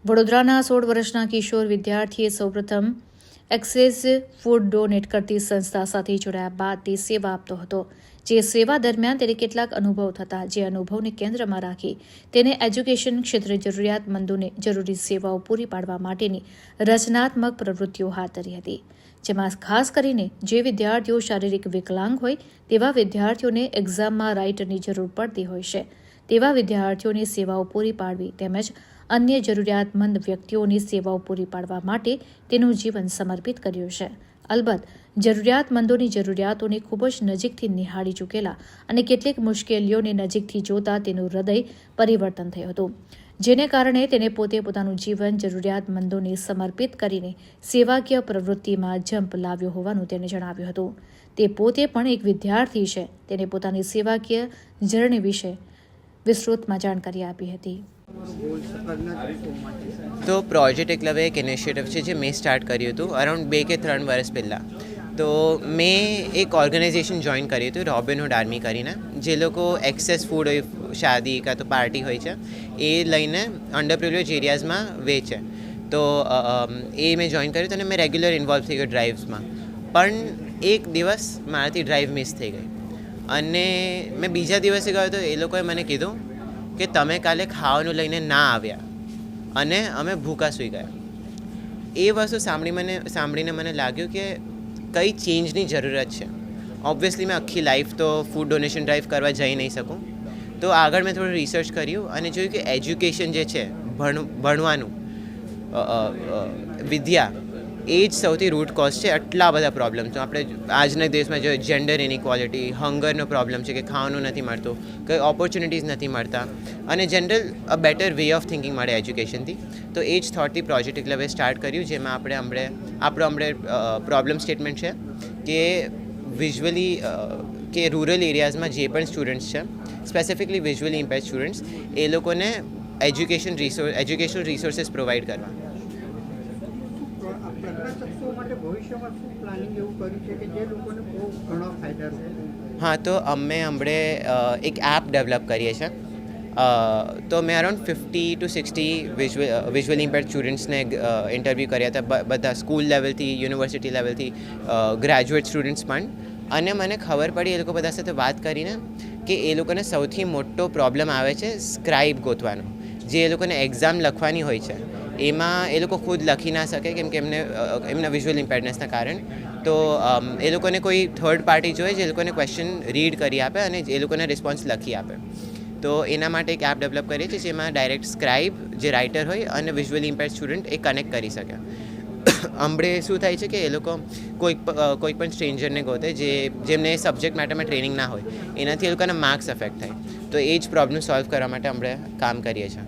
વડોદરાના 16 વર્ષના કિશોર વિદ્યાર્થીએ સૌપ્રથમ એક્સેસ ફૂડ ડોનેટ કરતી સંસ્થા સાથે જોડાયા બાદ તે સેવા આપતો હતો. જે સેવા દરમિયાન તેને કેટલાક અનુભવ થતા, જે અનુભવને કેન્દ્રમાં રાખી તેને એજ્યુકેશન ક્ષેત્રે જરૂરિયાતમંદોને જરૂરી સેવાઓ પૂરી પાડવા માટેની રચનાત્મક પ્રવૃત્તિઓ હાથ ધરી હતી. જેમાં ખાસ કરીને જે વિદ્યાર્થીઓ શારીરિક વિકલાંગ હોય તેવા વિદ્યાર્થીઓને એક્ઝામમાં રાઇટરની જરૂર પડતી હોય છે તેવા વિદ્યાર્થીઓની સેવાઓ પૂરી પાડવી તેમજ અન્ય જરૂરિયાતમંદ વ્યક્તિઓની સેવાઓ પૂરી પાડવા માટે તેનું જીવન સમર્પિત કર્યું છે. અલબત્ત જરૂરિયાતમંદોની જરૂરિયાતોને ખૂબ જ નજીકથી નિહાળી ચૂકેલા અને કેટલીક મુશ્કેલીઓને નજીકથી જોતા તેનું હૃદય પરિવર્તન થયું હતું, જેને કારણે તેને પોતે પોતાનું જીવન જરૂરિયાતમંદોને સમર્પિત કરીને સેવાકીય પ્રવૃત્તિમાં જંપ લાવ્યો હોવાનું તેને જણાવ્યું હતું. તે પોતે પણ એક વિદ્યાર્થી છે. તેને પોતાની સેવાકીય જર્ની વિશે વિસ્તૃતમાં જાણકારી આપી હતી. તો પ્રોજેક્ટ એકલવ્ય એક ઇનિશિયેટિવ છે જે મેં સ્ટાર્ટ કર્યું હતું અરાઉન્ડ 2 કે 3 વર્ષ પહેલાં. તો મેં એક ઓર્ગેનાઇઝેશન જોઈન કર્યું હતું, રોબિનહુડ આર્મી કરીને, જે લોકો એક્સેસ ફૂડ હોય, શાદી કાં તો પાર્ટી હોય છે, એ લઈને અંડર પ્રિવિલેજ એરિયાઝમાં વેચે. તો એ મેં જોઈન કર્યું હતું અને મેં રેગ્યુલર ઇન્વોલ્વ થઈ ગયો ડ્રાઇવ્સમાં. પણ એક દિવસ મારાથી ડ્રાઇવ મિસ થઈ ગઈ અને મેં બીજા દિવસે ગયો તો એ લોકોએ મને કીધું કે તમે કાલે ખાવાનું લઈને ના આવ્યા અને અમે ભૂખા સૂઈ ગયા. એ વસ્તુ સાંભળીને મને લાગ્યું કે કઈ ચેન્જની જરૂરત છે. ઓબ્વિયસલી મેં આખી લાઈફ તો ફૂડ ડોનેશન ડ્રાઈવ કરવા જઈ નહીં શકું. તો આગળ મેં થોડું રિસર્ચ કર્યું અને જોયું કે એજ્યુકેશન જે છે, ભણવાનું વિદ્યા, એ જ સૌથી રૂટ કોઝ છે આટલા બધા પ્રોબ્લેમ. તો આપણે આજના દેશમાં જો જેન્ડર ઇનઇક્વાલિટી, હંગરનો પ્રોબ્લેમ છે કે ખાવાનું નથી મળતું, કંઈ ઓપોર્ચ્યુનિટીઝ નથી મળતા અને general a better way of thinking મળે એજ્યુકેશનથી. તો એ જ થોટથી પ્રોજેક્ટ એકલવ્ય સ્ટાર્ટ કર્યું, જેમાં આપણો પ્રોબ્લેમ સ્ટેટમેન્ટ છે કે વિઝ્યુઅલી કે રૂરલ એરિયાઝમાં જે પણ સ્ટુડન્ટ્સ છે, સ્પેસિફિકલી વિઝ્યુઅલી ઇમ્પેર્ડ સ્ટુડન્ટ્સ, એ લોકોને એજ્યુકેશનલ રિસોર્સિસ પ્રોવાઈડ કરવા. હા, તો અમે હમણાં એક એપ ડેવલપ કરીએ છીએ. તો મેં around 50 to 60 visually impaired સ્ટુડન્ટ્સને interview કર્યા હતા, બધા સ્કૂલ લેવલથી, યુનિવર્સિટી લેવલથી, ગ્રેજ્યુએટ સ્ટુડન્ટ્સ પણ. અને મને ખબર પડી એ લોકો બધા સાથે વાત કરીને કે એ લોકોને સૌથી મોટો પ્રોબ્લેમ આવે છે સ્ક્રાઇબ ગોતવાનો. જે એ લોકોને એક્ઝામ લખવાની હોય છે એમાં એ લોકો ખુદ લખી ના શકે કેમ કે એમના વિઝ્યુઅલ ઇમ્પેર્ડનેસના કારણે. તો એ લોકોને કોઈ થર્ડ પાર્ટી જોઈએ જે એ લોકોને ક્વેશ્ચન રીડ કરી આપે અને એ લોકોને રિસ્પોન્સ લખી આપે. તો એના માટે એક એપ ડેવલપ કરીએ છીએ જેમાં ડાયરેક્ટ સ્ક્રાઇબ જે રાઇટર હોય અને વિઝ્યુઅલી ઇમ્પેર્ડ સ્ટુડન્ટ એ કનેક્ટ કરી શકે. હમણે શું થાય છે કે એ લોકો કોઈ પણ સ્ટ્રેન્જરને ગોતે જેમને સબ્જેક્ટ મેટરમાં ટ્રેનિંગ ના હોય, એનાથી એ લોકોના માર્ક્સ અફેક્ટ થાય. તો એ જ પ્રોબ્લેમ સોલ્વ કરવા માટે આપણે કામ કરીએ છીએ.